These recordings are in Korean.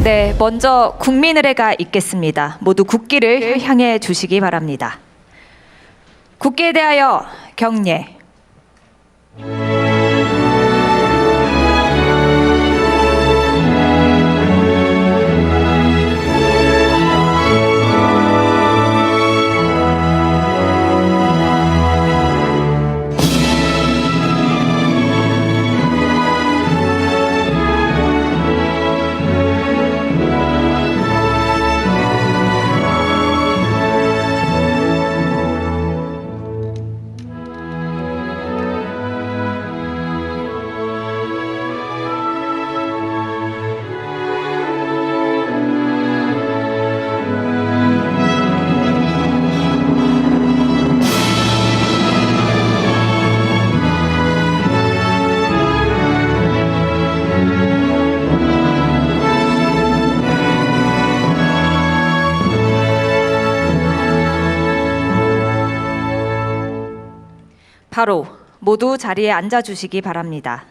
네, 먼저 국민의례가 있겠습니다. 모두 국기를 향해 주시기 바랍니다. 국기에 대하여 경례. 바로 모두 자리에 앉아 주시기 바랍니다.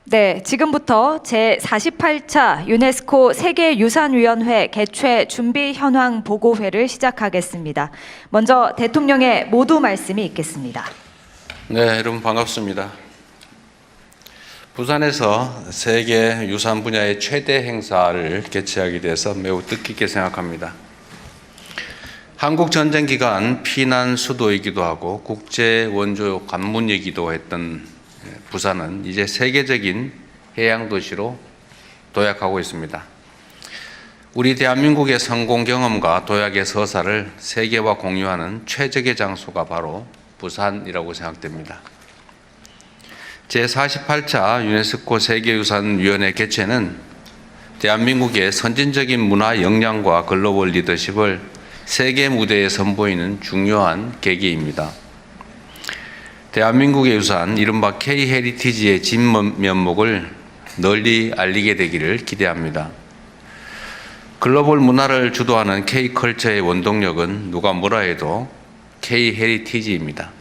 네, 지금부터 제48차 유네스코 세계유산위원회 개최 준비 현황 보고회를 시작하겠습니다. 먼저 대통령의 모두 말씀이 있겠습니다. 네, 여러분 반갑습니다. 부산에서 세계 유산 분야의 최대 행사를 개최하게 돼서 매우 뜻깊게 생각합니다. 한국 전쟁 기간 피난 수도이기도 하고 국제 원조 관문이기도 했던 부산은 이제 세계적인 해양 도시로 도약하고 있습니다. 우리 대한민국의 성공 경험과 도약의 서사를 세계와 공유하는 최적의 장소가 바로 부산이라고 생각됩니다. 제48차 유네스코 세계유산위원회 개최는 대한민국의 선진적인 문화 역량과 글로벌 리더십을 세계 무대에 선보이는 중요한 계기입니다. 대한민국의 유산, 이른바 K-헤리티지의 진면목을 널리 알리게 되기를 기대합니다. 글로벌 문화를 주도하는 K-컬처의 원동력은 누가 뭐라 해도 K-헤리티지입니다.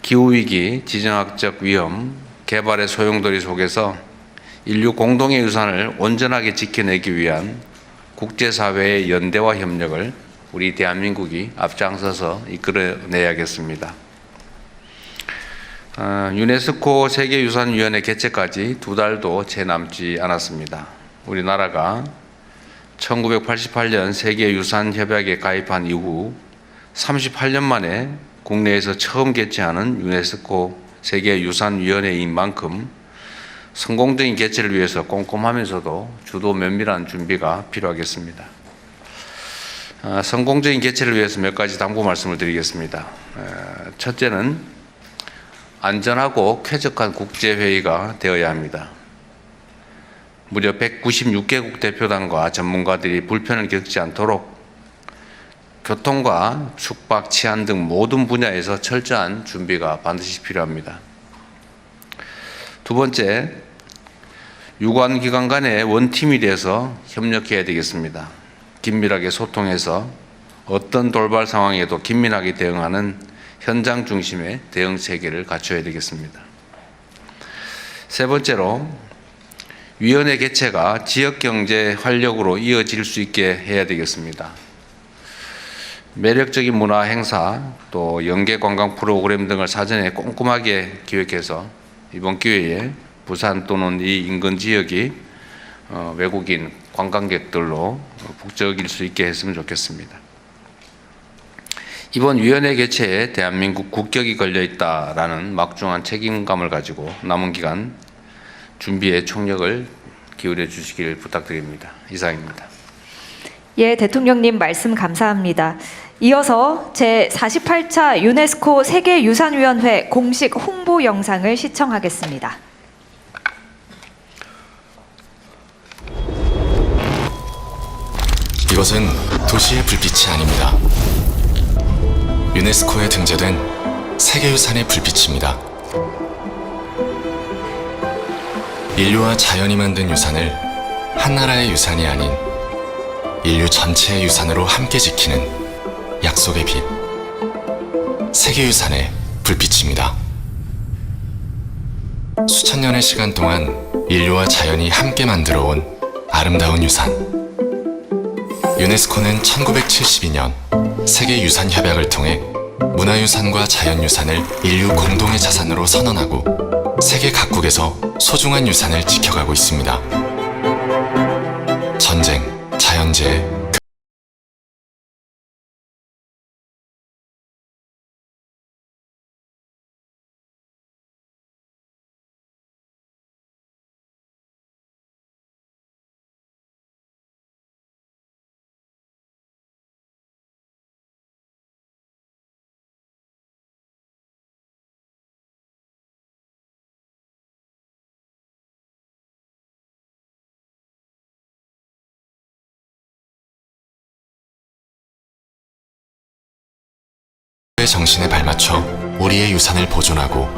기후위기, 지정학적 위험, 개발의 소용돌이 속에서 인류 공동의 유산을 온전하게 지켜내기 위한 국제사회의 연대와 협력을 우리 대한민국이 앞장서서 이끌어내야겠습니다. 유네스코 세계유산위원회 개최까지 2달도 채 남지 않았습니다. 우리나라가 1988년 세계유산협약에 가입한 이후 38년 만에 국내에서 처음 개최하는 유네스코 세계유산위원회인 만큼 성공적인 개최를 위해서 꼼꼼하면서도 주도 면밀한 준비가 필요하겠습니다. 성공적인 개최를 위해서 몇 가지 당부 말씀을 드리겠습니다. 첫째는 안전하고 쾌적한 국제회의가 되어야 합니다. 무려 196개국 대표단과 전문가들이 불편을 겪지 않도록 교통과 숙박, 치안 등 모든 분야에서 철저한 준비가 반드시 필요합니다. 두 번째, 유관기관 간의 원팀이 돼서 협력해야 되겠습니다. 긴밀하게 소통해서 어떤 돌발 상황에도 긴밀하게 대응하는 현장 중심의 대응 체계를 갖춰야 되겠습니다. 세 번째로, 위원회 개최가 지역경제 활력으로 이어질 수 있게 해야 되겠습니다. 매력적인 문화 행사, 또 연계 관광 프로그램 등을 사전에 꼼꼼하게 기획해서 이번 기회에 부산 또는 이 인근 지역이 외국인 관광객들로 북적일 수 있게 했으면 좋겠습니다. 이번 위원회 개최에 대한민국 국격이 걸려 있다라는 막중한 책임감을 가지고 남은 기간 준비에 총력을 기울여 주시길 부탁드립니다. 이상입니다. 예, 대통령님 말씀 감사합니다. 이어서 제48차 유네스코 세계유산위원회 공식 홍보 영상을 시청하겠습니다. 이것은 도시의 불빛이 아닙니다. 유네스코에 등재된 세계유산의 불빛입니다. 인류와 자연이 만든 유산을 한 나라의 유산이 아닌 인류 전체의 유산으로 함께 지키는 약속의 빛, 세계유산의 불빛입니다. 수천 년의 시간 동안 인류와 자연이 함께 만들어온 아름다운 유산. 유네스코는 1972년 세계유산협약을 통해 문화유산과 자연유산을 인류 공동의 자산으로 선언하고 세계 각국에서 소중한 유산을 지켜가고 있습니다. 전쟁, 자연재해, 정신에 발맞춰 우리의 유산을 보존하고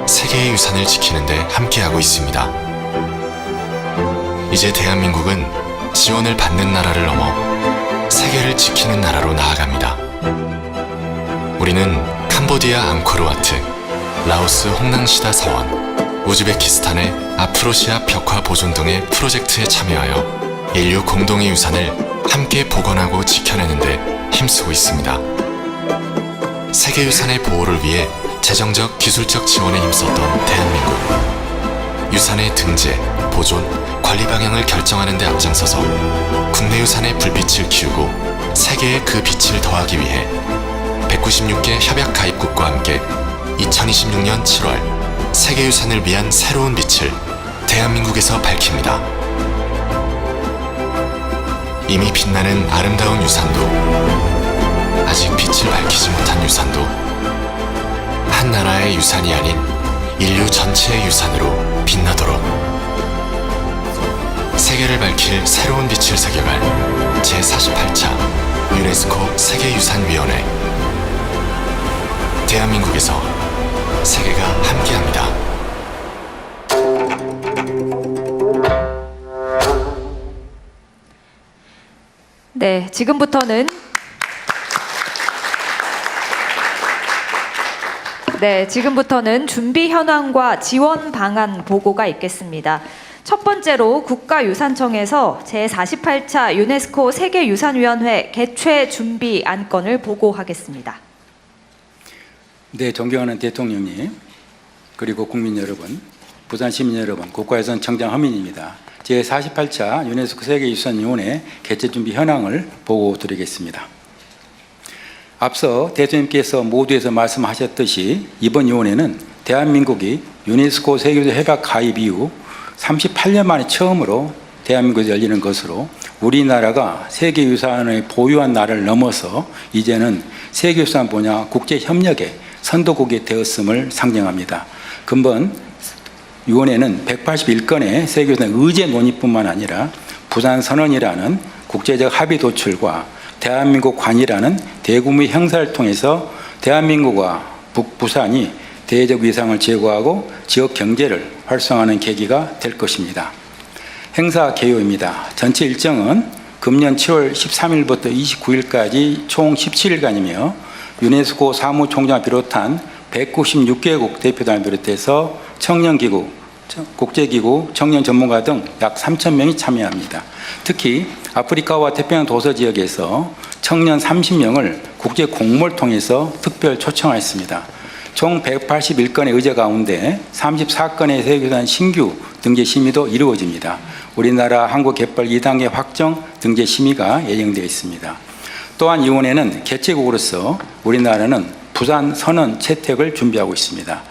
세계의 유산을 지키는 데 함께하고 있습니다. 이제 대한민국은 지원을 받는 나라를 넘어 세계를 지키는 나라로 나아갑니다. 우리는 캄보디아 앙코르와트, 라오스 홍낭시다 사원, 우즈베키스탄의 아프로시아 벽화 보존 등의 프로젝트에 참여하여 인류 공동의 유산을 함께 복원하고 지켜내는 데 힘쓰고 있습니다. 세계유산의 보호를 위해 재정적, 기술적 지원에 힘썼던 대한민국. 유산의 등재, 보존, 관리 방향을 결정하는 데 앞장서서 국내 유산의 불빛을 키우고 세계에 그 빛을 더하기 위해 196개 협약 가입국과 함께 2026년 7월 세계유산을 위한 새로운 빛을 대한민국에서 밝힙니다. 이미 빛나는 아름다운 유산도, 아직 빛을 밝히지 못한 유산도 한 나라의 유산이 아닌 인류 전체의 유산으로 빛나도록 세계를 밝힐 새로운 빛을 새겨갈 제48차 유네스코 세계유산위원회. 대한민국에서 세계가 함께합니다. 네, 지금부터는 준비 현황과 지원 방안 보고가 있겠습니다. 첫 번째로 국가유산청에서 제48차 유네스코 세계유산위원회 개최 준비 안건을 보고하겠습니다. 네, 존경하는 대통령님, 그리고 국민 여러분, 부산 시민 여러분, 국가유산청장 허민입니다. 제48차 유네스코 세계유산위원회 개최 준비 현황을 보고드리겠습니다. 앞서 대통령께서 모두에서 말씀하셨듯이 이번 위원회는 대한민국이 유네스코 세계유산 협약 가입 이후 38년 만에 처음으로 대한민국에서 열리는 것으로 우리나라가 세계유산을 보유한 나라를 넘어서 이제는 세계유산 분야 국제협력의 선도국이 되었음을 상정합니다. 근본 위원회는 181건의 세계유산 의제 논의뿐만 아니라 부산선언이라는 국제적 합의 도출과 대한민국 관이라는 대규모 행사를 통해서 대한민국과 북부산이 대외적 위상을 제고하고 지역 경제를 활성화하는 계기가 될 것입니다. 행사 개요입니다. 전체 일정은 금년 7월 13일부터 29일까지 총 17일간이며 유네스코 사무총장을 비롯한 196개국 대표단을 비롯해서 청년기구, 국제기구, 청년 전문가 등 약 3,000명이 참여합니다. 특히 아프리카와 태평양 도서 지역에서 청년 30명을 국제 공모를 통해서 특별 초청하였습니다. 총 181건의 의제 가운데 34건의 세계유산 신규 등재 심의도 이루어집니다. 우리나라 한국 개발 2단계 확정 등재 심의가 예정되어 있습니다. 또한 위원회는 개최국으로서 우리나라는 부산 선언 채택을 준비하고 있습니다.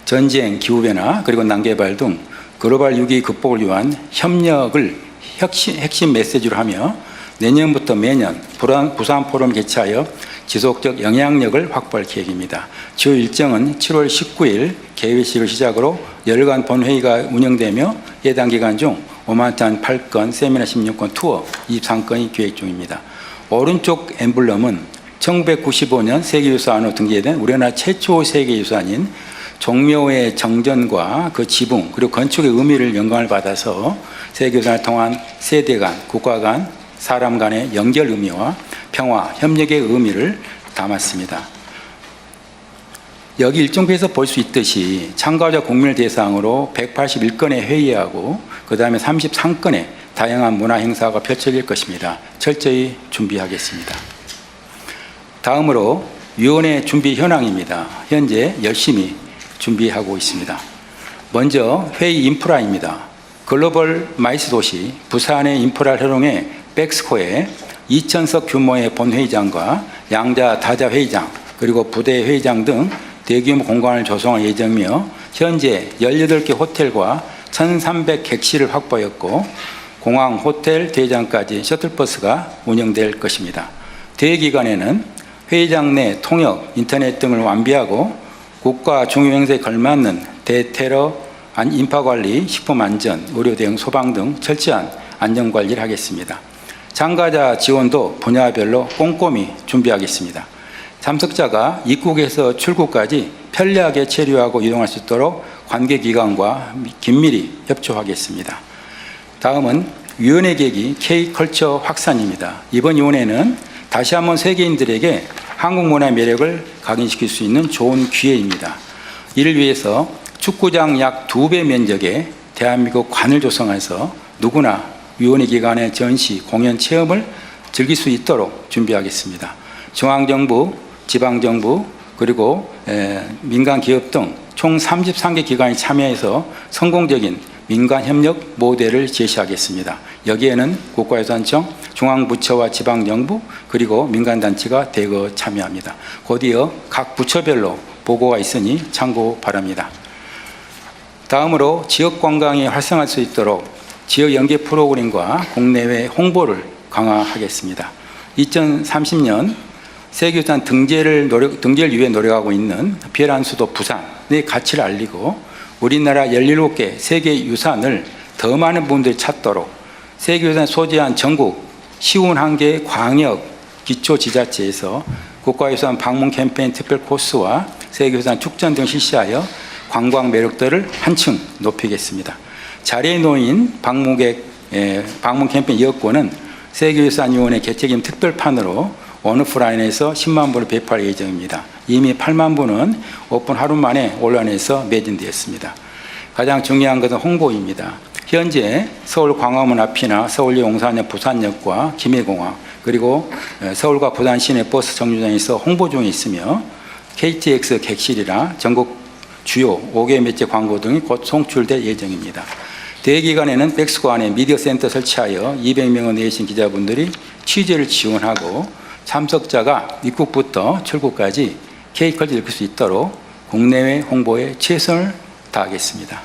전쟁, 기후변화, 그리고 난개발 등 글로벌 위기 극복을 위한 협력을 핵심 메시지로 하며 내년부터 매년 부산 포럼을 개최하여 지속적 영향력을 확보할 계획입니다. 주요 일정은 7월 19일 개회식을 시작으로 열흘간 본회의가 운영되며 해당 기간 중 오만탄 8건, 세미나 16건, 투어 23건이 계획 중입니다. 오른쪽 엠블럼은 1995년 세계유산으로 등재된 우리나라 최초 세계유산인 종묘의 정전과 그 지붕 그리고 건축의 의미를 영감을 받아서 세계유산을 통한 세대 간, 국가 간, 사람 간의 연결 의미와 평화, 협력의 의미를 담았습니다. 여기 일정표에서 볼 수 있듯이 참가자 국민을 대상으로 181건의 회의하고 그 다음에 33건의 다양한 문화 행사가 펼쳐질 것입니다. 철저히 준비하겠습니다. 다음으로 위원회 준비 현황입니다. 현재 열심히 준비하고 있습니다. 먼저 회의 인프라입니다. 글로벌 마이스 도시 부산의 인프라를 활용해 백스코에 2,000석 규모의 본회의장과 양자 다자 회의장 그리고 부대 회의장 등 대규모 공간을 조성할 예정이며 현재 18개 호텔과 1,300 객실을 확보했고 공항, 호텔, 대회장까지 셔틀버스가 운영될 것입니다. 대회 기간에는 회의장 내 통역, 인터넷 등을 완비하고 국가 중요 행사에 걸맞는 대테러 인파관리, 식품안전, 의료대응, 소방 등 철저한 안전관리를 하겠습니다. 참가자 지원도 분야별로 꼼꼼히 준비하겠습니다. 참석자가 입국에서 출국까지 편리하게 체류하고 이동할 수 있도록 관계기관과 긴밀히 협조하겠습니다. 다음은 위원회 계기 K컬처 확산입니다. 이번 위원회는 다시 한번 세계인들에게 한국 문화의 매력을 각인시킬 수 있는 좋은 기회입니다. 이를 위해서 축구장 약 2배 면적의 대한민국 관을 조성해서 누구나 위원회 기간의 전시, 공연 체험을 즐길 수 있도록 준비하겠습니다. 중앙정부, 지방정부, 그리고 민간 기업 등 총 33개 기관이 참여해서 성공적인 민간 협력 모델을 제시하겠습니다. 여기에는 국가유산청, 중앙부처와 지방정부, 그리고 민간단체가 대거 참여합니다. 곧이어 각 부처별로 보고가 있으니 참고 바랍니다. 다음으로 지역관광이 활성화할 수 있도록 지역 연계 프로그램과 국내외 홍보를 강화하겠습니다. 2030년 세계유산 등재를 위해 노력하고 있는 비열한 수도 부산의 가치를 알리고 우리나라 17개 세계유산을 더 많은 분들이 찾도록 세계유산 소재한 전국 51개 광역 기초지자체에서 국가유산 방문 캠페인 특별 코스와 세계유산 축전 등 실시하여 관광 매력도를 한층 높이겠습니다. 자리에 놓인 방문 캠페인 여권은 세계유산위원회 개최기념 특별판으로 온오프라인에서 10만 부를 배포할 예정입니다. 이미 8만 부는 오픈 하루 만에 온라인에서 매진되었습니다. 가장 중요한 것은 홍보입니다. 현재 서울 광화문 앞이나 서울역 용산역 부산역과 김해공항 그리고 서울과 부산 시내 버스 정류장에서 홍보 중에 있으며 KTX 객실이나 전국 주요 5개 매체 광고 등이 곧 송출될 예정입니다. 대회 기간에는 백스코 안에 미디어 센터 설치하여 200명의 내신 기자분들이 취재를 지원하고 참석자가 입국부터 출국까지 K컬처를 읽을 수 있도록 국내외 홍보에 최선을 다하겠습니다.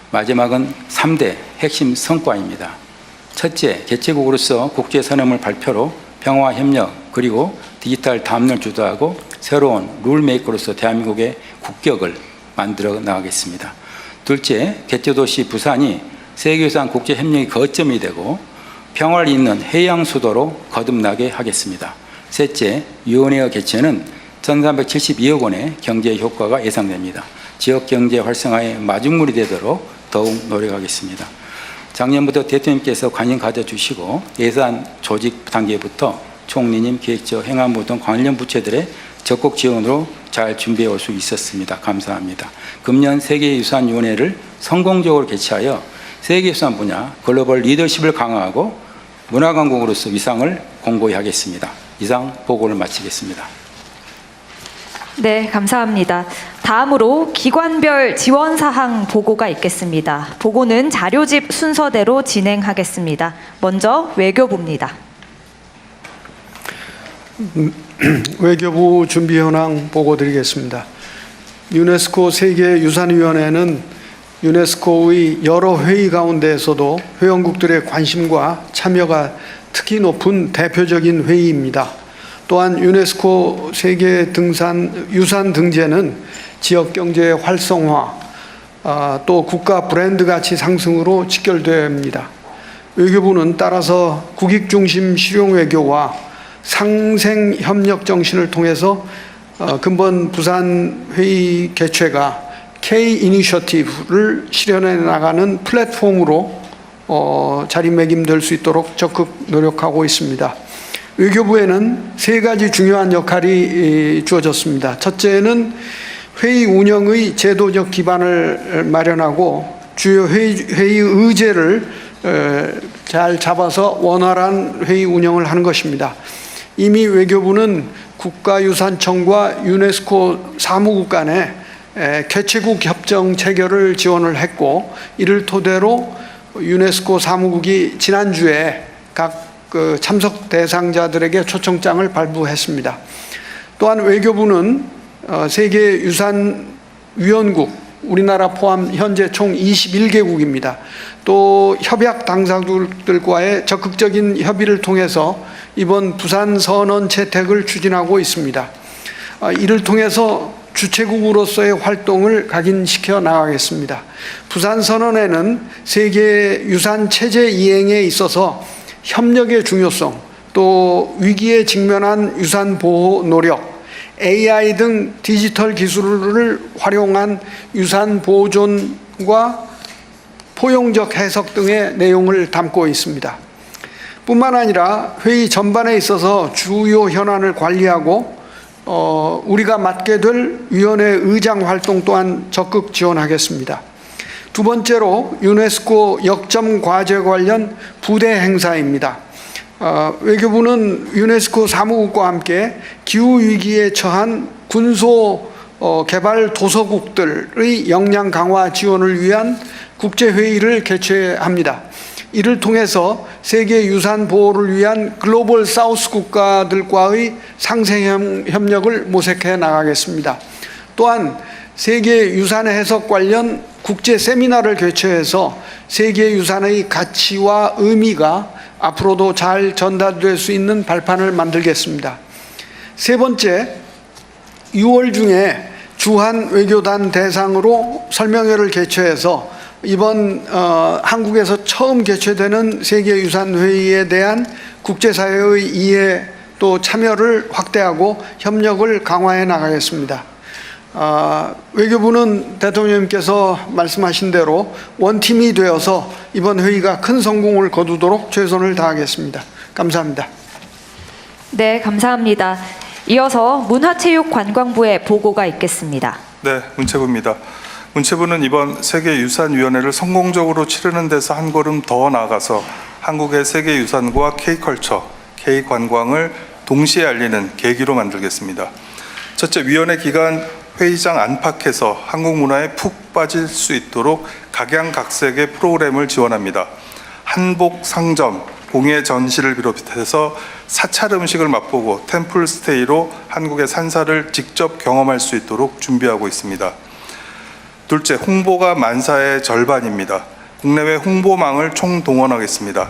마지막은 3대 핵심 성과입니다. 첫째, 개최국으로서 국제선언물 발표로 평화 협력 그리고 디지털 담론을 주도하고 새로운 룰메이커로서 대한민국의 국격을 만들어 나가겠습니다. 둘째, 개최도시 부산이 세계유산 국제협력의 거점이 되고 평화를 잇는 해양 수도로 거듭나게 하겠습니다. 셋째, 위원회의 개최는 1,372억 원의 경제 효과가 예상됩니다. 지역 경제 활성화의 마중물이 되도록 더욱 노력하겠습니다. 작년부터 대통령께서 관심 가져주시고 예산 조직 단계부터 총리님, 기획처, 행안부 등 관련 부처들의 적극 지원으로 잘 준비해 올 수 있었습니다. 감사합니다. 금년 세계유산위원회를 성공적으로 개최하여 세계유산 분야 글로벌 리더십을 강화하고 문화강국으로서 위상을 공고히 하겠습니다. 이상 보고를 마치겠습니다. 네, 감사합니다. 다음으로 기관별 지원 사항 보고가 있겠습니다. 보고는 자료집 순서대로 진행하겠습니다. 먼저 외교부입니다. 외교부 준비 현황 보고 드리겠습니다. 유네스코 세계유산위원회는 유네스코의 여러 회의 가운데에서도 회원국들의 관심과 참여가 특히 높은 대표적인 회의입니다. 또한 유네스코 세계 유산 등재는 지역 경제의 활성화, 또 국가 브랜드 가치 상승으로 직결됩니다. 외교부는 따라서 국익 중심 실용 외교와 상생 협력 정신을 통해서 근본 부산 회의 개최가 K 이니셔티브를 실현해 나가는 플랫폼으로 자리매김될 수 있도록 적극 노력하고 있습니다. 외교부에는 세 가지 중요한 역할이 주어졌습니다. 첫째는 회의 운영의 제도적 기반을 마련하고 주요 회의 의제를 잘 잡아서 원활한 회의 운영을 하는 것입니다. 이미 외교부는 국가유산청과 유네스코 사무국 간에 개최국 협정 체결을 지원을 했고, 이를 토대로 유네스코 사무국이 지난주에 각 참석 대상자들에게 초청장을 발부했습니다. 또한 외교부는 세계유산위원국, 우리나라 포함 현재 총 21개국입니다. 또 협약 당사국들과의 적극적인 협의를 통해서 이번 부산 선언 채택을 추진하고 있습니다. 이를 통해서 주체국으로서의 활동을 각인시켜 나가겠습니다. 부산 선언에는 세계 유산 체제 이행에 있어서 협력의 중요성, 또 위기에 직면한 유산 보호 노력, AI 등 디지털 기술을 활용한 유산 보존과 포용적 해석 등의 내용을 담고 있습니다. 뿐만 아니라 회의 전반에 있어서 주요 현안을 관리하고 우리가 맡게 될 위원회 의장 활동 또한 적극 지원하겠습니다. 두 번째로 유네스코 역점 과제 관련 부대 행사입니다. 외교부는 유네스코 사무국과 함께 기후위기에 처한 군소 개발 도서국들의 역량 강화 지원을 위한 국제회의를 개최합니다. 이를 통해서 세계 유산 보호를 위한 글로벌 사우스 국가들과의 상생 협력을 모색해 나가겠습니다. 또한 세계 유산 해석 관련 국제 세미나를 개최해서 세계 유산의 가치와 의미가 앞으로도 잘 전달될 수 있는 발판을 만들겠습니다. 세 번째, 6월 중에 주한 외교단 대상으로 설명회를 개최해서 이번 한국에서 처음 개최되는 세계유산회의에 대한 국제사회의 이해 또 참여를 확대하고 협력을 강화해 나가겠습니다. 외교부는 대통령님께서 말씀하신 대로 원팀이 되어서 이번 회의가 큰 성공을 거두도록 최선을 다하겠습니다. 감사합니다. 네, 감사합니다. 이어서 문화체육관광부의 보고가 있겠습니다. 네, 문체부입니다. 문체부는 이번 세계유산위원회를 성공적으로 치르는 데서 한 걸음 더 나아가서 한국의 세계유산과 K컬처, K관광을 동시에 알리는 계기로 만들겠습니다. 첫째, 위원회 기간 회의장 안팎에서 한국 문화에 푹 빠질 수 있도록 각양각색의 프로그램을 지원합니다. 한복 상점, 공예 전시를 비롯해서 사찰 음식을 맛보고 템플 스테이로 한국의 산사를 직접 경험할 수 있도록 준비하고 있습니다. 둘째, 홍보가 만사의 절반입니다. 국내외 홍보망을 총동원하겠습니다.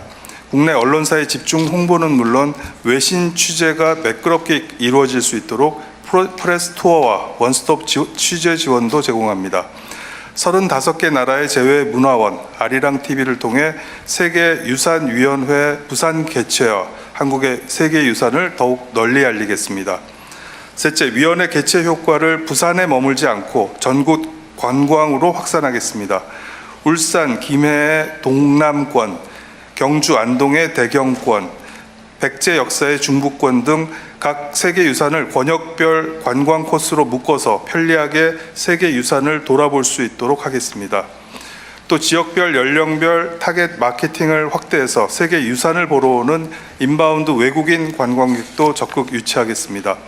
국내 언론사의 집중 홍보는 물론 외신 취재가 매끄럽게 이루어질 수 있도록 프레스 투어와 원스톱 취재 지원도 제공합니다. 35개 나라의 제외 문화원, 아리랑 TV를 통해 세계유산위원회 부산 개최와 한국의 세계유산을 더욱 널리 알리겠습니다. 셋째, 위원회 개최 효과를 부산에 머물지 않고 전국 관광으로 확산하겠습니다. 울산, 김해의 동남권, 경주, 안동의 대경권, 백제 역사의 중부권 등 각 세계유산을 권역별 관광 코스로 묶어서 편리하게 세계유산을 돌아볼 수 있도록 하겠습니다. 또 지역별, 연령별 타겟 마케팅을 확대해서 세계유산을 보러 오는 인바운드 외국인 관광객도 적극 유치하겠습니다.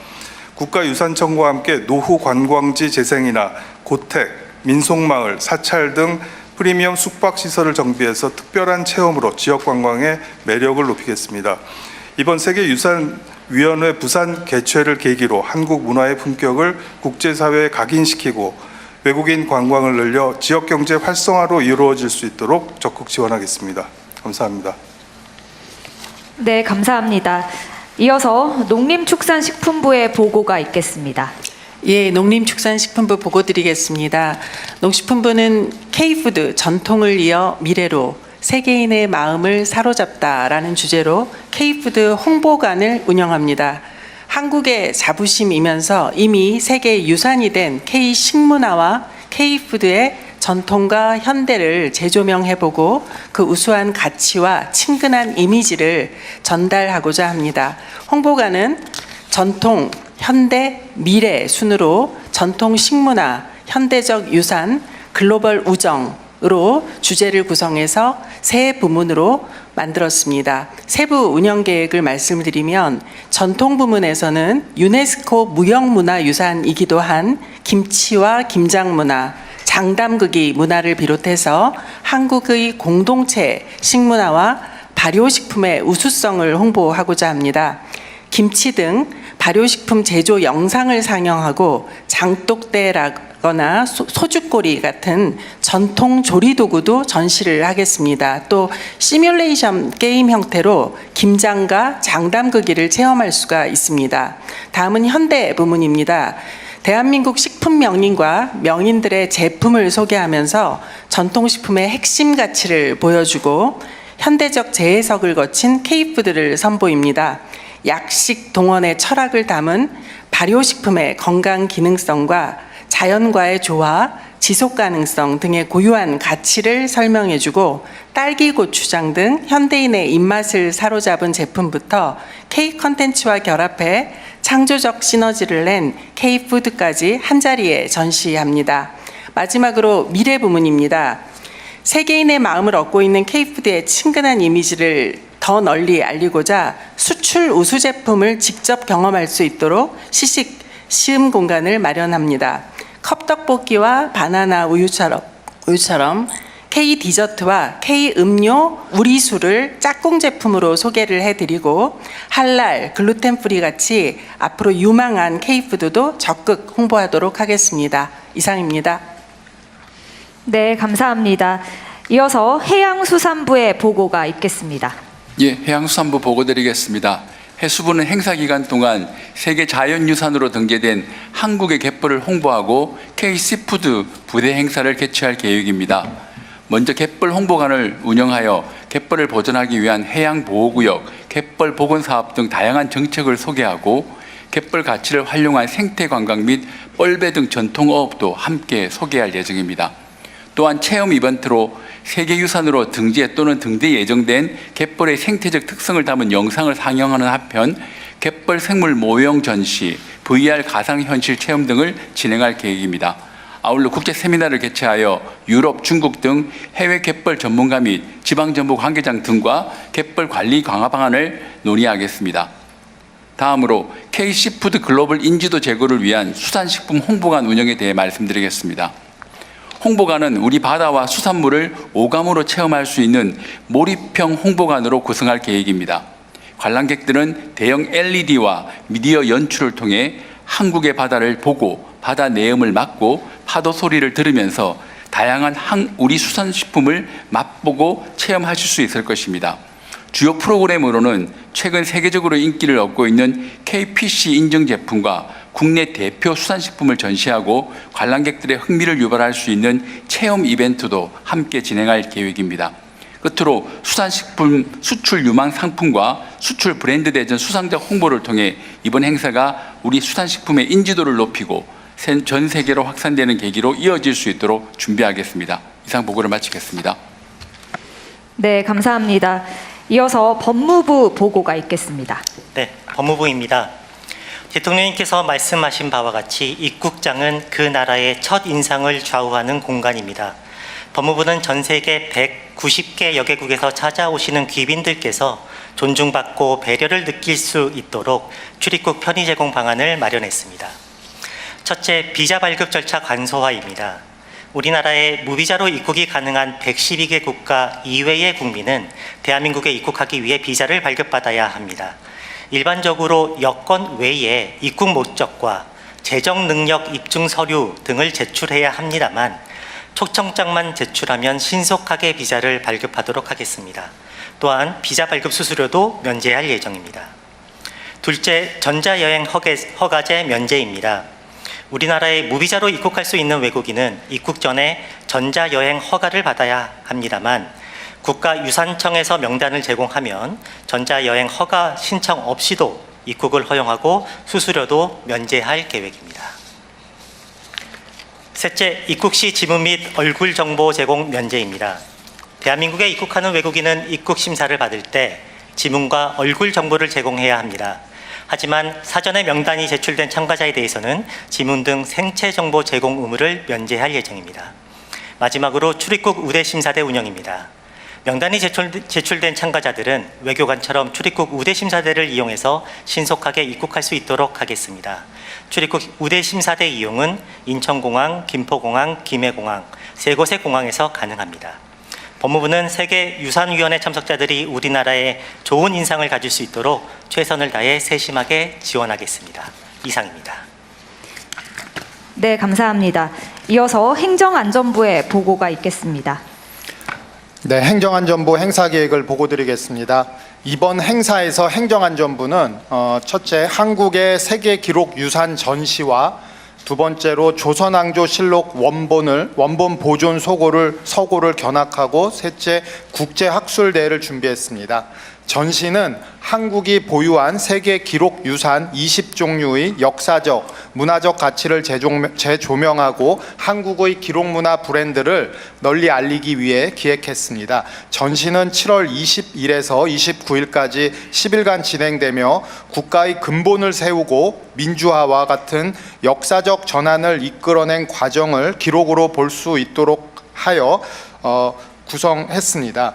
국가유산청과 함께 노후 관광지 재생이나 고택, 민속마을, 사찰 등 프리미엄 숙박시설을 정비해서 특별한 체험으로 지역관광의 매력을 높이겠습니다. 이번 세계유산위원회 부산 개최를 계기로 한국 문화의 품격을 국제사회에 각인시키고 외국인 관광을 늘려 지역경제 활성화로 이루어질 수 있도록 적극 지원하겠습니다. 감사합니다. 네, 감사합니다. 이어서 농림축산식품부의 보고가 있겠습니다. 예, 농림축산식품부 보고 드리겠습니다. 농식품부는 K푸드 전통을 이어 미래로 세계인의 마음을 사로잡다라는 주제로 K푸드 홍보관을 운영합니다. 한국의 자부심이면서 이미 세계 유산이 된 K식문화와 K푸드의 전통과 현대를 재조명해보고 그 우수한 가치와 친근한 이미지를 전달하고자 합니다. 홍보관은 전통, 현대, 미래 순으로 전통 식문화, 현대적 유산, 글로벌 우정으로 주제를 구성해서 세 부문으로 만들었습니다. 세부 운영 계획을 말씀드리면 전통 부문에서는 유네스코 무형문화유산이기도 한 김치와 김장문화, 장담극이 문화를 비롯해서 한국의 공동체 식문화와 발효식품의 우수성을 홍보하고자 합니다. 김치 등 발효식품 제조 영상을 상영하고 장독대라거나 소주꼬리 같은 전통 조리도구도 전시를 하겠습니다. 또 시뮬레이션 게임 형태로 김장과 장담그기를 체험할 수가 있습니다. 다음은 현대 부문입니다. 대한민국 식품 명인과 명인들의 제품을 소개하면서 전통식품의 핵심 가치를 보여주고 현대적 재해석을 거친 K푸드를 선보입니다. 약식 동원의 철학을 담은 발효식품의 건강 기능성과 자연과의 조화, 지속 가능성 등의 고유한 가치를 설명해주고 딸기 고추장 등 현대인의 입맛을 사로잡은 제품부터 K 컨텐츠와 결합해 창조적 시너지를 낸 K푸드까지 한자리에 전시합니다. 마지막으로 미래 부문입니다. 세계인의 마음을 얻고 있는 K푸드의 친근한 이미지를 더 널리 알리고자 수출 우수 제품을 직접 경험할 수 있도록 시식 시음 공간을 마련합니다. 컵떡볶이와 바나나 우유처럼 K 디저트와 K 음료, 우리수를 짝꿍 제품으로 소개를 해드리고 할랄, 글루텐 프리 같이 앞으로 유망한 K푸드도 적극 홍보하도록 하겠습니다. 이상입니다. 네, 감사합니다. 이어서 해양수산부의 보고가 있겠습니다. 예, 해양수산부 보고드리겠습니다. 해수부는 행사 기간 동안 세계 자연유산으로 등재된 한국의 갯벌을 홍보하고 K시푸드 부대 행사를 개최할 계획입니다. 먼저 갯벌 홍보관을 운영하여 갯벌을 보존하기 위한 해양보호구역, 갯벌 복원사업 등 다양한 정책을 소개하고 갯벌 가치를 활용한 생태관광 및 뻘배 등 전통어업도 함께 소개할 예정입니다. 또한 체험 이벤트로 세계유산으로 등재 또는 등재 예정된 갯벌의 생태적 특성을 담은 영상을 상영하는 한편 갯벌 생물 모형 전시, VR 가상현실 체험 등을 진행할 계획입니다. 아울러 국제 세미나를 개최하여 유럽, 중국 등 해외 갯벌 전문가 및 지방정부 관계장 등과 갯벌 관리 강화 방안을 논의하겠습니다. 다음으로 K시푸드 글로벌 인지도 제고를 위한 수산식품 홍보관 운영에 대해 말씀드리겠습니다. 홍보관은 우리 바다와 수산물을 오감으로 체험할 수 있는 몰입형 홍보관으로 구성할 계획입니다. 관람객들은 대형 LED와 미디어 연출을 통해 한국의 바다를 보고 바다 내음을 맡고 파도 소리를 들으면서 다양한 우리 수산식품을 맛보고 체험하실 수 있을 것입니다. 주요 프로그램으로는 최근 세계적으로 인기를 얻고 있는 KPC 인증 제품과 국내 대표 수산식품을 전시하고 관람객들의 흥미를 유발할 수 있는 체험 이벤트도 함께 진행할 계획입니다. 끝으로 수산식품 수출 유망 상품과 수출 브랜드 대전 수상작 홍보를 통해 이번 행사가 우리 수산식품의 인지도를 높이고 전 세계로 확산되는 계기로 이어질 수 있도록 준비하겠습니다. 이상 보고를 마치겠습니다. 네, 감사합니다. 이어서 법무부 보고가 있겠습니다. 네, 법무부입니다. 대통령님께서 말씀하신 바와 같이 입국장은 그 나라의 첫 인상을 좌우하는 공간입니다. 법무부는 전 세계 190개 여개국에서 찾아오시는 귀빈들께서 존중받고 배려를 느낄 수 있도록 출입국 편의 제공 방안을 마련했습니다. 첫째, 비자 발급 절차 간소화입니다. 우리나라에 무비자로 입국이 가능한 112개 국가 이외의 국민은 대한민국에 입국하기 위해 비자를 발급받아야 합니다. 일반적으로 여권 외에 입국 목적과 재정 능력 입증 서류 등을 제출해야 합니다만 초청장만 제출하면 신속하게 비자를 발급하도록 하겠습니다. 또한 비자 발급 수수료도 면제할 예정입니다. 둘째, 전자여행 허가제 면제입니다. 우리나라에 무비자로 입국할 수 있는 외국인은 입국 전에 전자여행 허가를 받아야 합니다만 국가유산청에서 명단을 제공하면 전자여행 허가 신청 없이도 입국을 허용하고 수수료도 면제할 계획입니다. 셋째, 입국 시 지문 및 얼굴 정보 제공 면제입니다. 대한민국에 입국하는 외국인은 입국 심사를 받을 때 지문과 얼굴 정보를 제공해야 합니다. 하지만 사전에 명단이 제출된 참가자에 대해서는 지문 등 생체 정보 제공 의무를 면제할 예정입니다. 마지막으로 출입국 우대 심사대 운영입니다. 명단이 제출된 참가자들은 외교관처럼 출입국 우대 심사대를 이용해서 신속하게 입국할 수 있도록 하겠습니다. 출입국 우대 심사대 이용은 인천공항, 김포공항, 김해공항 세 곳의 공항에서 가능합니다. 법무부는 세계유산위원회 참석자들이 우리나라에 좋은 인상을 가질 수 있도록 최선을 다해 세심하게 지원하겠습니다. 이상입니다. 네, 감사합니다. 이어서 행정안전부의 보고가 있겠습니다. 네, 행정안전부 행사 계획을 보고드리겠습니다. 이번 행사에서 행정안전부는 첫째, 한국의 세계기록유산 전시와 두 번째로 조선왕조실록 원본 보존 서고를 견학하고 셋째, 국제학술대회를 준비했습니다. 전시는 한국이 보유한 세계 기록 유산 20종류의 역사적, 문화적 가치를 재조명하고 한국의 기록 문화 브랜드를 널리 알리기 위해 기획했습니다. 전시는 7월 20일에서 29일까지 10일간 진행되며 국가의 근본을 세우고 민주화와 같은 역사적 전환을 이끌어낸 과정을 기록으로 볼 수 있도록 하여 구성했습니다.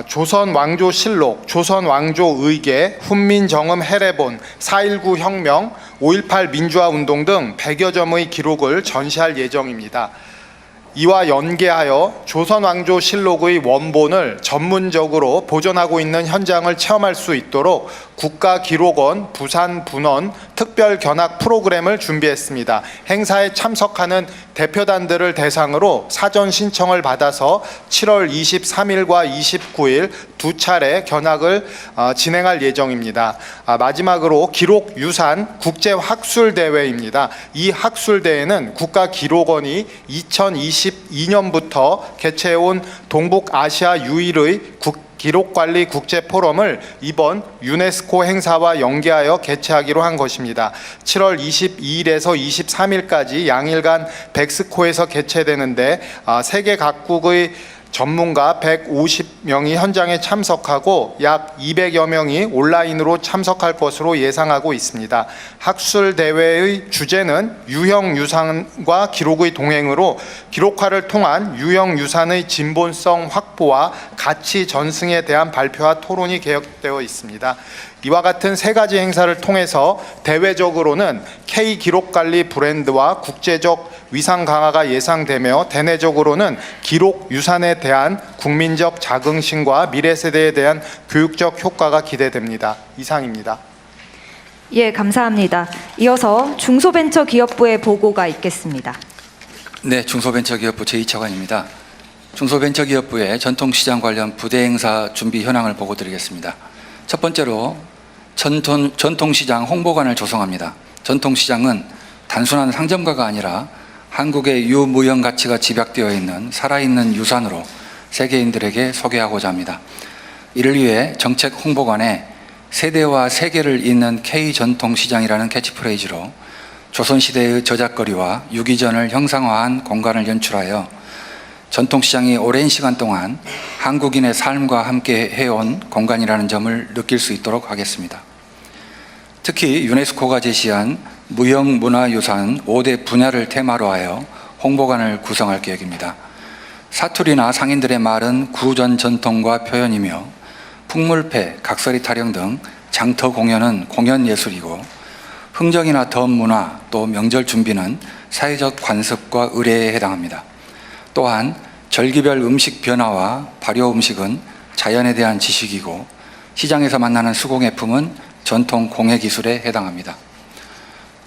조선왕조실록, 조선왕조의계, 훈민정음 해례본, 4.19 혁명, 5.18 민주화운동 등 100여 점의 기록을 전시할 예정입니다. 이와 연계하여 조선왕조실록의 원본을 전문적으로 보존하고 있는 현장을 체험할 수 있도록 국가기록원 부산분원 특별 견학 프로그램을 준비했습니다. 행사에 참석하는 대표단들을 대상으로 사전 신청을 받아서 7월 23일과 29일 두 차례 견학을 진행할 예정입니다. 마지막으로 기록유산 국제학술대회입니다. 이 학술대회는 국가기록원이 2022년부터 개최해온 동북아시아 유일의 기록관리 국제포럼을 이번 유네스코 행사와 연계하여 개최하기로 한 것입니다. 7월 22일에서 23일까지 양일간 백스코에서 개최되는데 세계 각국의 전문가 150명이 현장에 참석하고 약 200여 명이 온라인으로 참석할 것으로 예상하고 있습니다. 학술대회의 주제는 유형유산과 기록의 동행으로 기록화를 통한 유형유산의 진본성 확보와 가치 전승에 대한 발표와 토론이 계획되어 있습니다. 이와 같은 세 가지 행사를 통해서 대외적으로는 K 기록관리 브랜드와 국제적 위상 강화가 예상되며 대내적으로는 기록 유산에 대한 국민적 자긍심과 미래 세대에 대한 교육적 효과가 기대됩니다. 이상입니다. 예, 감사합니다. 이어서 중소벤처기업부의 보고가 있겠습니다. 네, 중소벤처기업부 제2차관입니다. 중소벤처기업부의 전통시장 관련 부대 행사 준비 현황을 보고드리겠습니다. 첫 번째로 전통시장 홍보관을 조성합니다. 전통시장은 단순한 상점가가 아니라 한국의 유무형 가치가 집약되어 있는 살아있는 유산으로 세계인들에게 소개하고자 합니다. 이를 위해 정책 홍보관에 세대와 세계를 잇는 K전통시장이라는 캐치프레이즈로 조선시대의 저작거리와 유기전을 형상화한 공간을 연출하여 전통시장이 오랜 시간 동안 한국인의 삶과 함께 해온 공간이라는 점을 느낄 수 있도록 하겠습니다. 특히 유네스코가 제시한 무형문화유산 5대 분야를 테마로 하여 홍보관을 구성할 계획입니다. 사투리나 상인들의 말은 구전 전통과 표현이며 풍물패, 각설이 타령 등 장터 공연은 공연예술이고 흥정이나 덤문화 또 명절 준비는 사회적 관습과 의례에 해당합니다. 또한 절기별 음식 변화와 발효 음식은 자연에 대한 지식이고 시장에서 만나는 수공예품은 전통 공예기술에 해당합니다.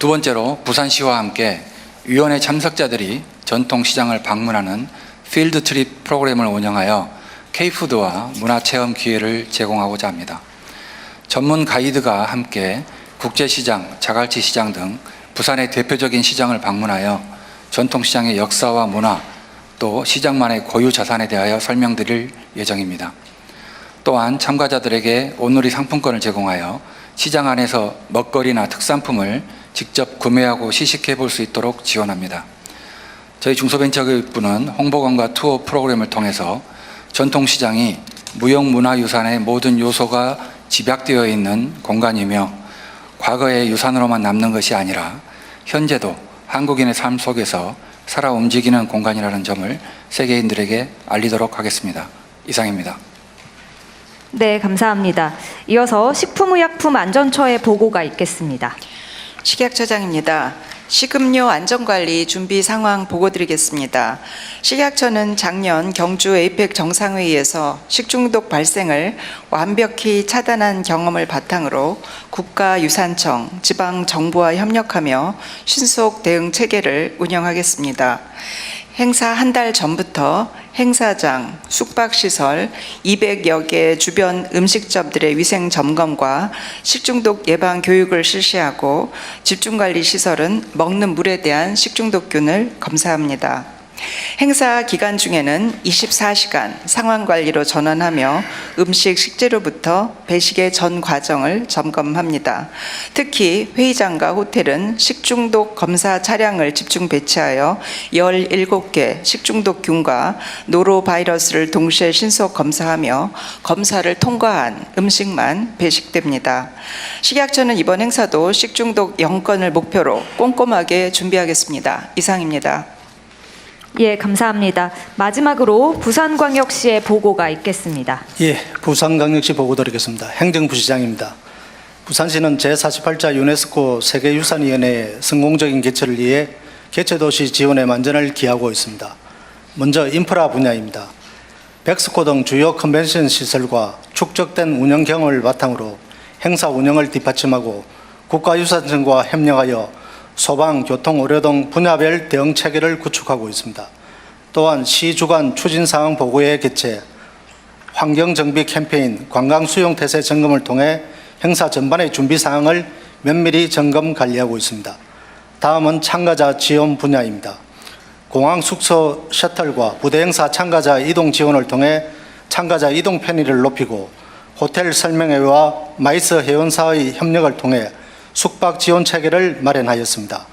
두 번째로 부산시와 함께 위원회 참석자들이 전통시장을 방문하는 필드 트립 프로그램을 운영하여 K푸드와 문화체험 기회를 제공하고자 합니다. 전문 가이드가 함께 국제시장, 자갈치시장 등 부산의 대표적인 시장을 방문하여 전통시장의 역사와 문화 또 시장만의 고유 자산에 대하여 설명드릴 예정입니다. 또한 참가자들에게 온누리 상품권을 제공하여 시장 안에서 먹거리나 특산품을 직접 구매하고 시식해 볼 수 있도록 지원합니다. 저희 중소벤처기업부는 홍보관과 투어 프로그램을 통해서 전통시장이 무형문화유산의 모든 요소가 집약되어 있는 공간이며 과거의 유산으로만 남는 것이 아니라 현재도 한국인의 삶 속에서 살아 움직이는 공간이라는 점을 세계인들에게 알리도록 하겠습니다. 이상입니다. 네, 감사합니다. 이어서 식품의약품안전처의 보고가 있겠습니다. 식약처장입니다. 식음료 안전관리 준비 상황 보고 드리겠습니다. 식약처는 작년 경주 에이펙 정상회의에서 식중독 발생을 완벽히 차단한 경험을 바탕으로 국가유산청, 지방정부와 협력하며 신속 대응 체계를 운영하겠습니다. 행사 한 달 전부터 행사장, 숙박시설 200여 개 주변 음식점들의 위생 점검과 식중독 예방 교육을 실시하고 집중관리 시설은 먹는 물에 대한 식중독균을 검사합니다. 행사 기간 중에는 24시간 상황관리로 전환하며 음식 식재료부터 배식의 전 과정을 점검합니다. 특히 회의장과 호텔은 식중독 검사 차량을 집중 배치하여 17개 식중독균과 노로바이러스를 동시에 신속 검사하며 검사를 통과한 음식만 배식됩니다. 식약처는 이번 행사도 식중독 0건을 목표로 꼼꼼하게 준비하겠습니다. 이상입니다. 예, 감사합니다. 마지막으로 부산광역시의 보고가 있겠습니다. 예, 부산광역시 보고 드리겠습니다. 행정부시장입니다. 부산시는 제48차 유네스코 세계유산위원회의 성공적인 개최를 위해 개최도시 지원에 만전을 기하고 있습니다. 먼저 인프라 분야입니다. 백스코 등 주요 컨벤션 시설과 축적된 운영 경험을 바탕으로 행사 운영을 뒷받침하고 국가유산청과 협력하여 소방, 교통, 의료 등 분야별 대응 체계를 구축하고 있습니다. 또한 시 주간 추진사항 보고회 개최, 환경정비 캠페인, 관광수용 태세 점검을 통해 행사 전반의 준비사항을 면밀히 점검 관리하고 있습니다. 다음은 참가자 지원 분야입니다. 공항 숙소 셔틀과 부대 행사 참가자 이동 지원을 통해 참가자 이동 편의를 높이고 호텔 설명회와 마이스 회원사의 협력을 통해 숙박 지원 체계를 마련하였습니다.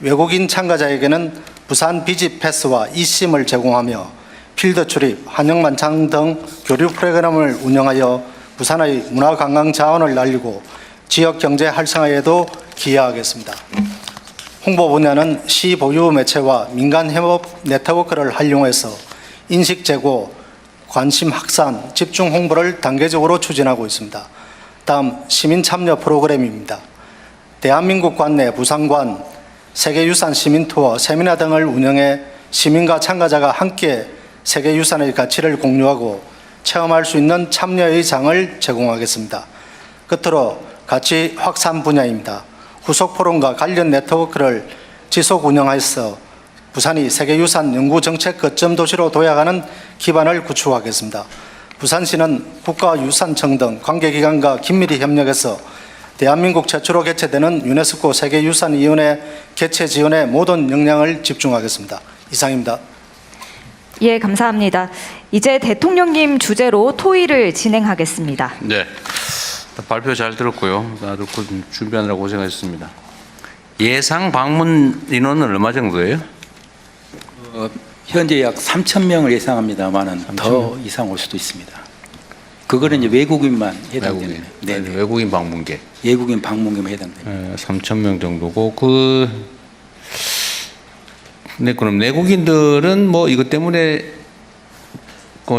외국인 참가자에게는 부산 비집 패스와 eSIM을 제공하며 필드 출입, 한영만찬 등 교류 프로그램을 운영하여 부산의 문화관광 자원을 알리고 지역 경제 활성화에도 기여하겠습니다. 홍보 분야는 시 보유 매체와 민간 협업 네트워크를 활용해서 인식 제고, 관심 확산, 집중 홍보를 단계적으로 추진하고 있습니다. 다음 시민 참여 프로그램입니다. 대한민국 관내 부산관, 세계유산 시민투어, 세미나 등을 운영해 시민과 참가자가 함께 세계유산의 가치를 공유하고 체험할 수 있는 참여의 장을 제공하겠습니다. 끝으로 가치 확산 분야입니다. 후속 포럼과 관련 네트워크를 지속 운영해서 부산이 세계유산 연구정책 거점 도시로 도약하는 기반을 구축하겠습니다. 부산시는 국가유산청 등 관계기관과 긴밀히 협력해서 대한민국 최초로 개최되는 유네스코 세계유산위원회 개최 지원에 모든 역량을 집중하겠습니다. 이상입니다. 예, 감사합니다. 이제 대통령님 주제로 토의를 진행하겠습니다. 네, 발표 잘 들었고요. 다들 준비하느라 고생하셨습니다. 예상 방문 인원은 얼마 정도예요? 현재 약 3,000명을 예상합니다만은 더 이상 올 수도 있습니다. 그거는 이제 외국인만 해당됩니다. 네, 외국인 방문객. 외국인 방문객만 해당됩니다. 3,000명 정도고 네, 그럼 내국인들은 뭐 이것 때문에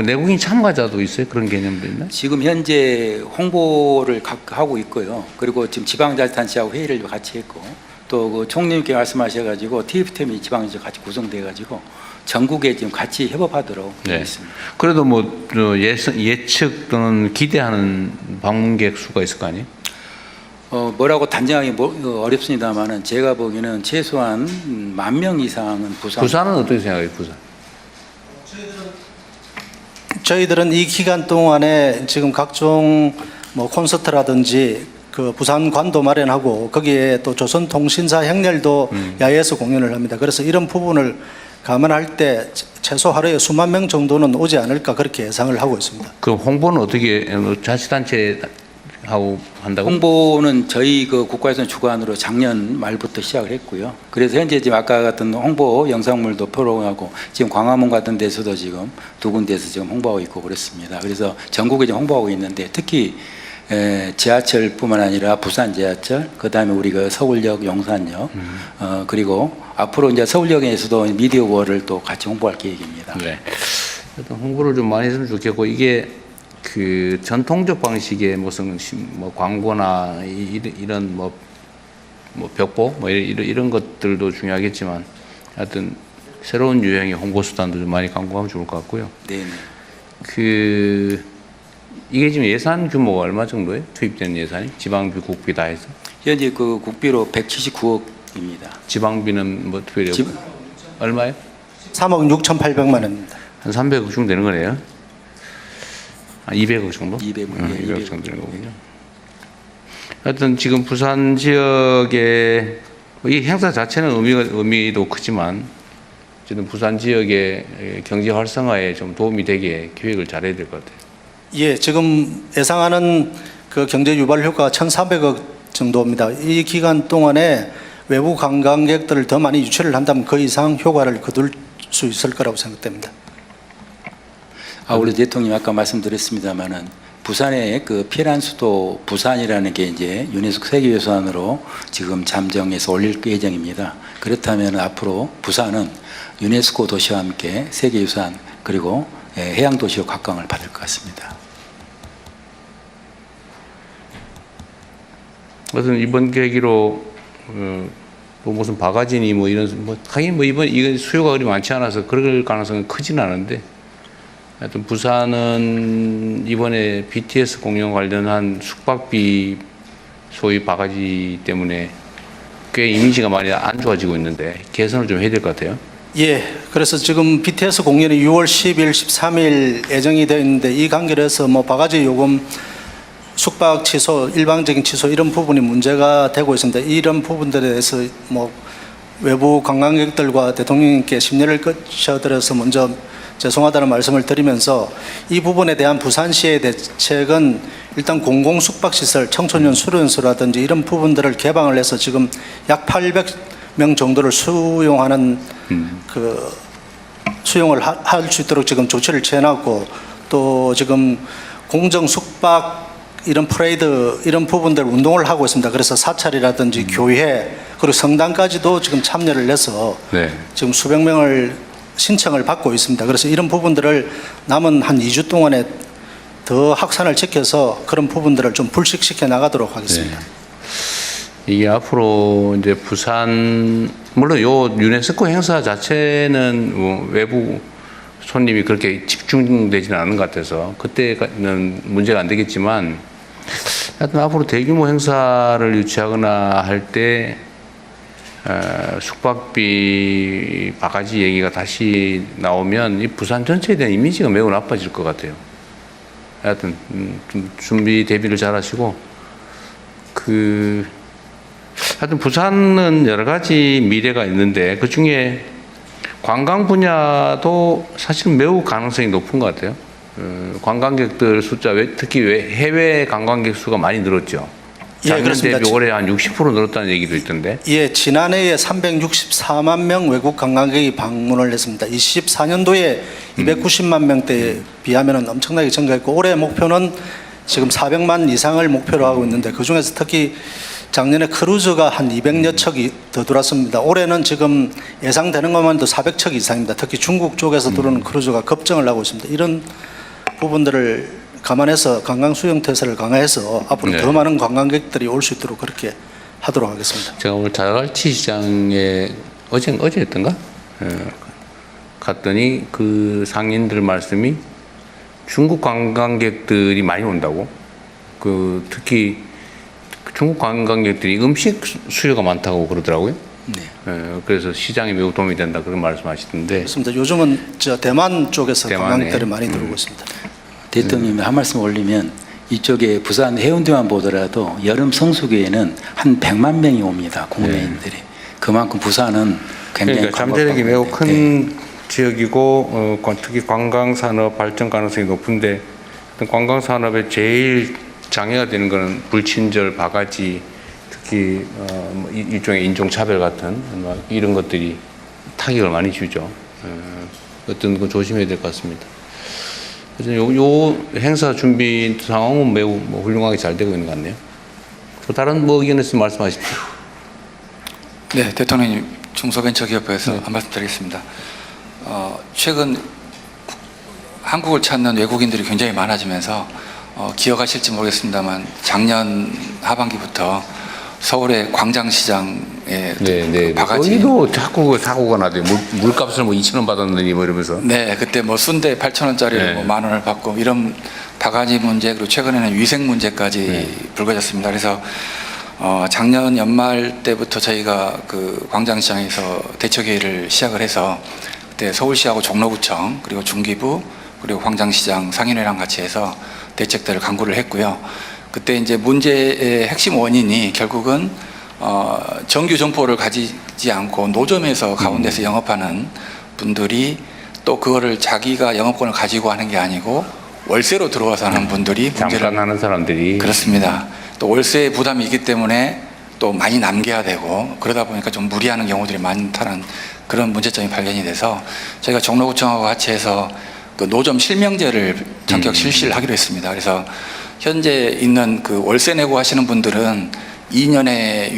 내국인 참가자도 있어요? 그런 개념도 있나요? 지금 현재 홍보를 하고 있고요. 그리고 지금 지방자치단체하고 회의를 같이 했고 또 그 총리님께 말씀하셔가지고 TF팀이 지방에서 같이 구성돼가지고 전국에 지금 같이 협업하도록 되어 있습니다. 그래도 뭐 예측 또는 기대하는 방문객 수가 있을 거 아니에요? 뭐라고 단정하기 어렵습니다만은 제가 보기에는 최소한 10,000명 이상은 부산은 어떻게 생각해요? 부산? 저희들은 이 기간 동안에 지금 각종 뭐 콘서트라든지 그 부산관도 마련하고 거기에 또 조선통신사 행렬도 야외에서 공연을 합니다. 그래서 이런 부분을 감안할 때 최소 하루에 수만 명 정도는 오지 않을까 그렇게 예상을 하고 있습니다. 그럼 홍보는 어떻게 자치단체 하고 한다고? 홍보는 저희 그 국가유산 주관으로 작년 말부터 시작을 했고요. 그래서 현재 지금 아까 같은 홍보 영상물도 표로하고 지금 광화문 같은 데서도 지금 두 군데에서 지금 홍보하고 있고 그렇습니다. 그래서 전국에 지금 홍보하고 있는데 특히 지하철뿐만 아니라 부산 지하철, 그 다음에 우리 그 서울역, 용산역, 그리고 앞으로 이제 서울역에서도 미디어 월을 또 같이 홍보할 계획입니다. 네. 일단 홍보를 좀 많이 했으면 좋겠고 이게 그 전통적 방식의 무슨 뭐 광고나 이런 뭐 벽보 뭐 이런 것들도 중요하겠지만 하여튼 새로운 유형의 홍보 수단도 좀 많이 강구하면 좋을 것 같고요. 네. 그 이게 지금 예산 규모가 얼마 정도예요? 투입된 예산이 지방비, 국비 다 해서? 현재 그 국비로 179억입니다. 지방비는 뭐 특별히 얼마예요? 3억 6,800만 원입니다. 한 300억 정도 되는 거네요. 200억 정도? 200억, 200억 정도 되는 거군요. 하여튼 지금 부산 지역의 이 행사 자체는 의미도 크지만 어쨌든 부산 지역의 경제 활성화에 좀 도움이 되게 기획을 잘해야 될 것 같아요. 예, 지금 예상하는 그 경제 유발 효과가 1,400억 정도입니다. 이 기간 동안에 외부 관광객들을 더 많이 유치를 한다면 그 이상 효과를 거둘 수 있을 거라고 생각됩니다. 우리 대통령이 아까 말씀드렸습니다마는 부산의 그 피란 수도 부산이라는 게 이제 유네스코 세계유산으로 지금 잠정해서 올릴 예정입니다. 그렇다면 앞으로 부산은 유네스코 도시와 함께 세계유산 그리고 해양 도시로 각광을 받을 것 같습니다. 무슨 이번 계기로 뭐 무슨 바가지니 뭐 이런 뭐 하긴 뭐 이건 수요가 그리 많지 않아서 그럴 가능성은 크진 않은데. 하여튼 부산은 이번에 BTS 공연 관련한 숙박비 소위 바가지 때문에 꽤 이미지가 많이 안 좋아지고 있는데 개선을 좀 해야 될 것 같아요. 예, 그래서 지금 BTS 공연이 6월 10일, 13일 예정이 되어 있는데 이 관계에서 뭐 바가지 요금 숙박 취소, 일방적인 취소 이런 부분이 문제가 되고 있습니다. 이런 부분들에 대해서 뭐 외부 관광객들과 대통령님께 심려를 거쳐들어서 먼저 죄송하다는 말씀을 드리면서 이 부분에 대한 부산시의 대책은 일단 공공 숙박시설, 청소년 수련소라든지 이런 부분들을 개방을 해서 지금 약 800명 정도를 수용하는 그 수용을 할 수 있도록 지금 조치를 취해놨고 또 지금 공정 숙박 이런 프레이드 이런 부분들 운동을 하고 있습니다. 그래서 사찰이라든지 교회 그리고 성당까지도 지금 참여를 해서 지금 수백 명을 신청을 받고 있습니다. 그래서 이런 부분들을 남은 한 2주 동안에 더 확산을 시켜서 그런 부분들을 좀 불식시켜 나가도록 하겠습니다. 이게 앞으로 이제 부산 물론 요 유네스코 행사 자체는 뭐 외부 손님이 그렇게 집중되지는 않은 것 같아서 그때는 문제가 안 되겠지만 하여튼 앞으로 대규모 행사를 유치하거나 할 때 숙박비 바가지 얘기가 다시 나오면 이 부산 전체에 대한 이미지가 매우 나빠질 것 같아요. 하여튼 좀 준비 대비를 잘 하시고 하여튼 부산은 여러 가지 미래가 있는데 그 중에 관광 분야도 사실 매우 가능성이 높은 것 같아요. 관광객들 숫자 특히 해외 관광객 수가 많이 늘었죠. 작년 대비 올해 한 60% 늘었다는 얘기도 있던데. 예, 지난해에 364만 명 외국 관광객이 방문을 했습니다. 24년도에 290만 명대에 비하면 엄청나게 증가했고 올해 목표는 지금 400만 이상을 목표로 하고 있는데 그중에서 특히 작년에 크루즈가 한 200여 척이 더 들어왔습니다. 올해는 지금 예상되는 것만도 400척 이상입니다. 특히 중국 쪽에서 들어오는 크루즈가 급증을 하고 있습니다. 이런 부분들을 감안해서 관광 수용 태세를 강화해서 앞으로 더 많은 관광객들이 올 수 있도록 그렇게 하도록 하겠습니다. 제가 오늘 자갈치 시장에 어제였던가 갔더니 그 상인들 말씀이 중국 관광객들이 많이 온다고. 특히 중국 관광객들이 음식 수요가 많다고 그러더라고요. 그래서 시장에 매우 도움이 된다 그런 말씀하시던데. 그렇습니다. 요즘은 대만 쪽에서 관광객들이 많이 들어오고 있습니다. 대통령이 한 말씀 올리면 이쪽에 부산 해운대만 보더라도 여름 성수기에는 한 100만 명이 옵니다. 국내인들이. 그만큼 부산은 굉장히 그러니까 잠재력이 매우 큰 지역이고 특히 관광산업 발전 가능성이 높은데 관광산업의 제일 장애가 되는 것은 불친절, 바가지, 특히 일종의 인종차별 같은 이런 것들이 타격을 많이 주죠. 어떤 거 조심해야 될 것 같습니다. 그래서 요 행사 준비 상황은 매우 훌륭하게 잘 되고 있는 것 같네요. 또 다른 의견 있으면 말씀하십시오. 네, 대통령님, 중소벤처기업부에서 한 말씀 드리겠습니다. 최근 한국을 찾는 외국인들이 굉장히 많아지면서 기억하실지 모르겠습니다만 작년 하반기부터 서울의 광장시장에 바가지 거기도 자꾸 사고가 나대요. 물값을 2,000원 받았느니 이러면서. 네, 그때 순대 8,000원짜리를 네. 10,000원을 받고 이런 바가지 문제, 그리고 최근에는 위생 문제까지 불거졌습니다. 그래서 작년 연말 때부터 저희가 그 광장시장에서 대처회의를 시작을 해서 그때 서울시하고 종로구청 그리고 중기부 그리고 광장시장 상인회랑 같이 해서 대책들을 강구를 했고요. 그때 이제 문제의 핵심 원인이 결국은 정규 점포를 가지지 않고 노점에서 가운데서 영업하는 분들이 또 그거를 자기가 영업권을 가지고 하는 게 아니고 월세로 들어와서 하는 분들이 잠깐 하는 사람들이. 그렇습니다. 또 월세 부담이 있기 때문에 또 많이 남겨야 되고 그러다 보니까 좀 무리하는 경우들이 많다는 그런 문제점이 발견이 돼서 저희가 종로구청하고 같이 해서 그 노점 실명제를 전격 실시를 하기로 했습니다. 그래서 현재 있는 그 월세 내고 하시는 분들은 2년의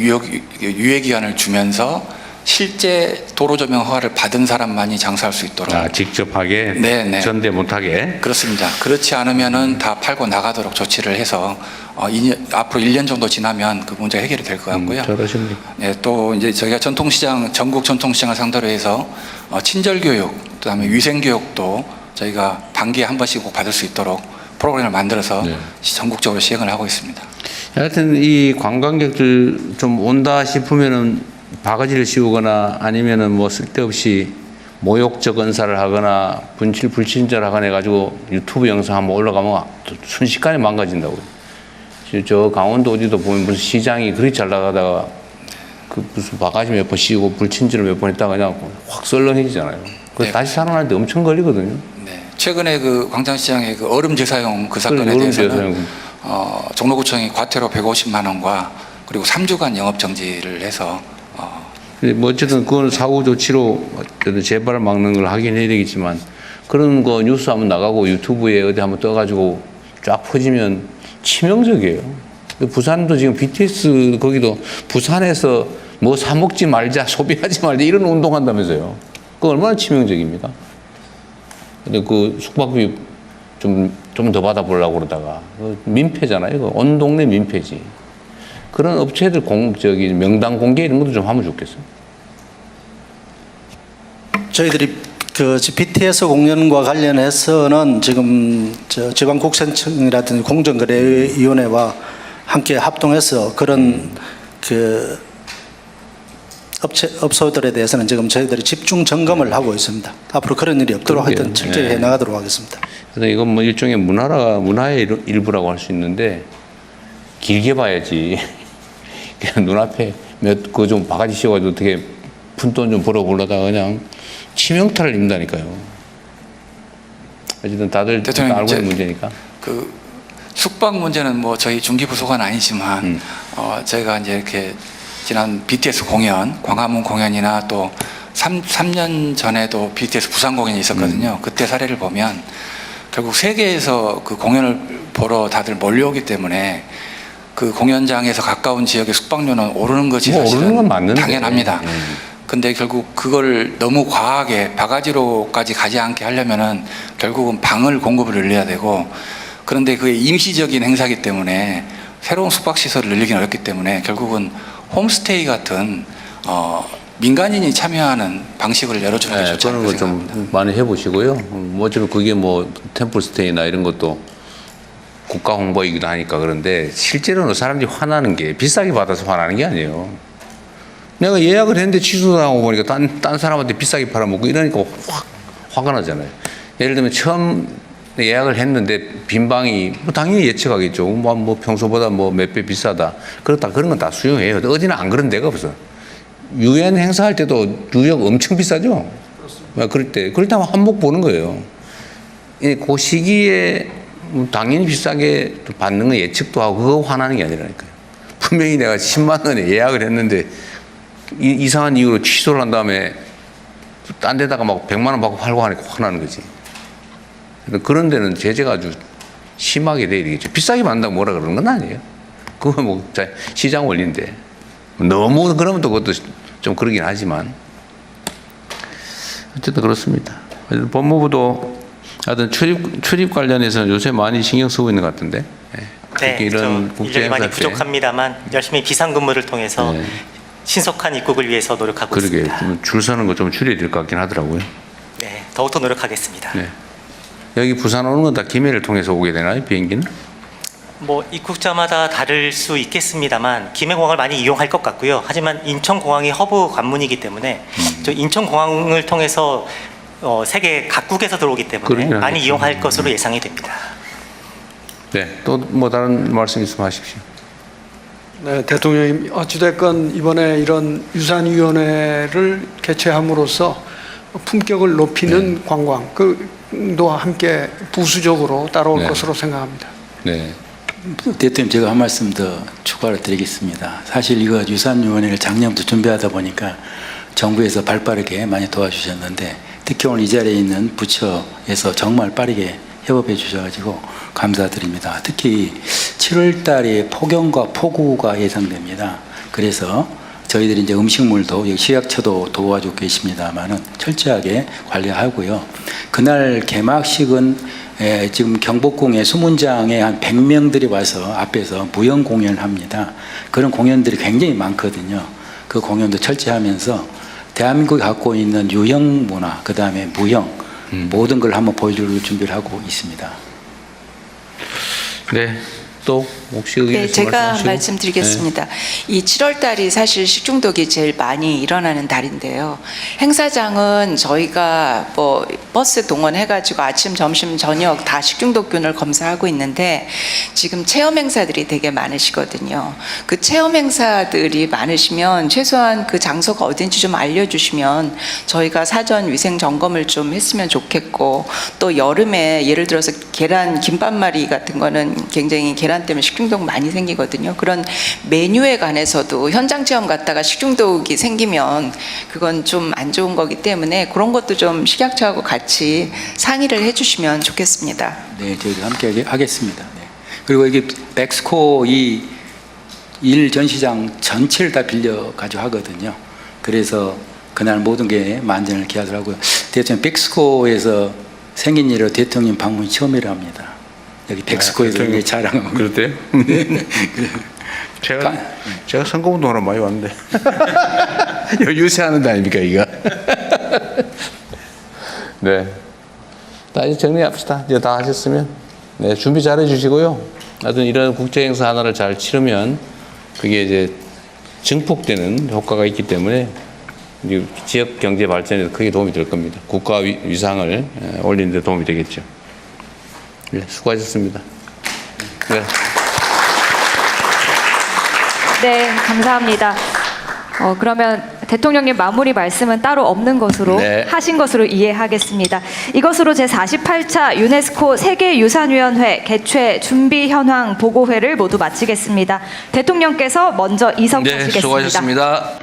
유예 기간을 주면서 실제 도로 조명 허가를 받은 사람만이 장사할 수 있도록. 직접 하게? 네. 전대 못하게? 그렇습니다. 그렇지 않으면은 다 팔고 나가도록 조치를 해서 앞으로 1년 정도 지나면 그 문제가 해결이 될 것 같고요. 저러십니까? 네, 또 이제 저희가 전통시장, 전국 전통시장을 상대로 해서 친절교육, 그다음에 위생교육도 저희가 단기에 한 번씩 꼭 받을 수 있도록 프로그램을 만들어서 전국적으로 시행을 하고 있습니다. 하여튼 이 관광객들 좀 온다 싶으면은 바가지를 씌우거나 아니면은 쓸데없이 모욕적 언사를 하거나 불친절하거나 해가지고 유튜브 영상 한번 올라가면 순식간에 망가진다고요. 저 강원도 어디도 보면 무슨 시장이 그렇게 잘 나가다가 그 무슨 바가지 몇 번 씌우고 불친절을 몇 번 했다가 그냥 확 썰렁해지잖아요. 그래서 다시 살아나는데 엄청 걸리거든요. 네. 최근에 그 광장시장의 그 얼음 재사용 그 사건에 대해서는 종로구청이 과태료 150만 원과 그리고 3주간 영업 정지를 해서 어쨌든 그건 사후 조치로 재발을 막는 걸 하긴 해야 되겠지만 그런 거 뉴스 한번 나가고 유튜브에 어디 한번 떠가지고 쫙 퍼지면 치명적이에요. 부산도 지금 BTS 거기도 부산에서 사 먹지 말자, 소비하지 말자 이런 운동한다면서요. 그거 얼마나 치명적입니까? 근데 그 숙박비 좀 더 받아보려고 그러다가 민폐잖아요. 온 동네 민폐지. 그런 업체들 명단 공개 이런 것도 좀 하면 좋겠어요. 저희들이 그 BTS 공연과 관련해서는 지금 지방국세청이라든지 공정거래위원회와 함께 합동해서 그런 그 업소들에 대해서는 지금 저희들이 집중 점검을 하고 있습니다. 앞으로 그런 일이 없도록 하여튼 철저히 해 나가도록 하겠습니다. 그래서 이건 일종의 문화의 일부라고 할 수 있는데 길게 봐야지. 그냥 눈앞에 좀 바가지 씌워가지고 어떻게 푼돈 좀 벌어보려다가 그냥 치명타를 입는다니까요. 어쨌든 다들 알고 있는 문제니까. 그 숙박 문제는 저희 중기부소관 아니지만 저희가 이제 이렇게 지난 BTS 공연, 광화문 공연이나 또 3년 전에도 BTS 부산 공연이 있었거든요. 그때 사례를 보면 결국 세계에서 그 공연을 보러 다들 몰려오기 때문에 그 공연장에서 가까운 지역의 숙박료는 오르는 것이 사실은 당연합니다. 근데 결국 그걸 너무 과하게 바가지로까지 가지 않게 하려면은 결국은 방을 공급을 늘려야 되고 그런데 그게 임시적인 행사이기 때문에 새로운 숙박시설을 늘리기는 어렵기 때문에 결국은 홈스테이 같은 민간인이 참여하는 방식을 열어주는 게 좋지 않을까 생각합니다. 그런 거 좀 많이 해보시고요. 어차피 그게 템플스테이나 이런 것도 국가 홍보이기도 하니까 그런데 실제로는 사람들이 화나는 게 비싸게 받아서 화나는 게 아니에요. 내가 예약을 했는데 취소당하고 보니까 딴 사람한테 비싸게 팔아먹고 이러니까 확 화가 나잖아요. 예를 들면 처음 예약을 했는데 빈 방이 당연히 예측하겠죠. 평소보다 몇 배 비싸다. 그런 건 다 수용해요. 어디는 안 그런 데가 없어. 유엔 행사할 때도 유역 엄청 비싸죠. 그럴 때 한몫 보는 거예요. 그 시기에 당연히 비싸게 받는 거 예측도 하고 그거 화나는 게 아니라니까요. 분명히 내가 10만 원에 예약을 했는데 이상한 이유로 취소를 한 다음에 딴 데다가 막 100만 원 받고 팔고 하니까 화나는 거지. 그런 데는 제재가 아주 심하게 돼야 되겠죠. 비싸게 받는다고 뭐라 그러는 건 아니에요. 그건 뭐 시장 원리인데. 너무 그러면 또 그것도 좀 그러긴 하지만. 어쨌든 그렇습니다. 법무부도 하여튼 출입 관련해서는 요새 많이 신경 쓰고 있는 것 같은데. 네, 이런 좀 인력이 많이 부족합니다만 열심히 비상근무를 통해서 네. 신속한 입국을 위해서 노력하고 그러게 있습니다. 줄 서는 거 좀 줄여야 될 것 같긴 하더라고요. 네, 더욱더 노력하겠습니다. 네. 여기 부산 오는 건 다 기내를 통해서 오게 되나요? 비행기는? 뭐 입국자마다 다를 수 있겠습니다만 김해공항을 많이 이용할 것 같고요. 하지만 인천공항이 허브 관문이기 때문에 저 인천공항을 통해서 세계 각국에서 들어오기 때문에 그러긴 많이 하겠죠. 이용할 것으로 예상이 됩니다. 네. 또 뭐 다른 말씀 있으면 하십시오. 네, 대통령님 어찌됐건 이번에 이런 유산위원회를 개최함으로써 품격을 높이는 관광 그도 함께 부수적으로 따라올 네. 것으로 생각합니다. 네. 대통령 제가 한 말씀 더 추가로 드리겠습니다. 사실 이거 유산위원회를 작년부터 준비하다 보니까 정부에서 발빠르게 많이 도와주셨는데 특히 오늘 이 자리에 있는 부처에서 정말 빠르게 협업해 주셔가지고 감사드립니다. 특히 7월 달에 폭염과 폭우가 예상됩니다. 그래서 저희들이 이제 음식물도 여기 식약처도 도와주고 계십니다만은 철저하게 관리하고요. 그날 개막식은 지금 경복궁의 수문장에 한 100명들이 와서 앞에서 무형 공연을 합니다. 그런 공연들이 굉장히 많거든요. 그 공연도 철저하면서 대한민국이 갖고 있는 유형 문화, 그 다음에 무형 모든 걸 한번 보여줄 준비를 하고 있습니다. 네. 또 혹시 의견 네, 있으면 제가 말씀하시고. 말씀드리겠습니다. 이 7월 달이 사실 식중독이 제일 많이 일어나는 달인데요. 행사장은 저희가 뭐 버스 동원해가지고 아침, 점심, 저녁 다 식중독균을 검사하고 있는데 지금 체험 행사들이 되게 많으시거든요. 그 체험 행사들이 많으시면 최소한 그 장소가 어딘지 좀 알려주시면 저희가 사전 위생 점검을 좀 했으면 좋겠고 또 여름에 예를 들어서 계란 김밥말이 같은 거는 굉장히 계란 때문에 식중독 많이 생기거든요. 그런 메뉴에 관해서도 현장 체험 갔다가 식중독이 생기면 그건 좀 안 좋은 거기 때문에 그런 것도 좀 식약처하고 같이 상의를 해주시면 좋겠습니다. 네, 저희도 함께 하겠습니다. 네. 그리고 여기 백스코 이 일 전시장 전체를 다 빌려 가지고 하거든요. 그래서 그날 모든 게 만전을 기하더라고요. 대통령 백스코에서 생긴 일로 대통령 방문이 처음이라 합니다. 여기 백스코에서 이게 자랑하고. 그렇대요? 제가 선거운동하러 많이 왔는데. 유세하는 데 아닙니까, 이거? 네. 다 이제 정리합시다. 이제 다 하셨으면. 네, 준비 잘 해주시고요. 하여튼 이런 국제행사 하나를 잘 치르면 그게 이제 증폭되는 효과가 있기 때문에 지역 경제 발전에 크게 도움이 될 겁니다. 국가 위상을 올리는 데 도움이 되겠죠. 네, 수고하셨습니다. 네. 네, 감사합니다. 그러면 대통령님 마무리 말씀은 따로 없는 것으로 네. 하신 것으로 이해하겠습니다. 이것으로 제48차 유네스코 세계유산위원회 개최 준비 현황 보고회를 모두 마치겠습니다. 대통령께서 먼저 이석하시겠습니다. 네, 수고하셨습니다.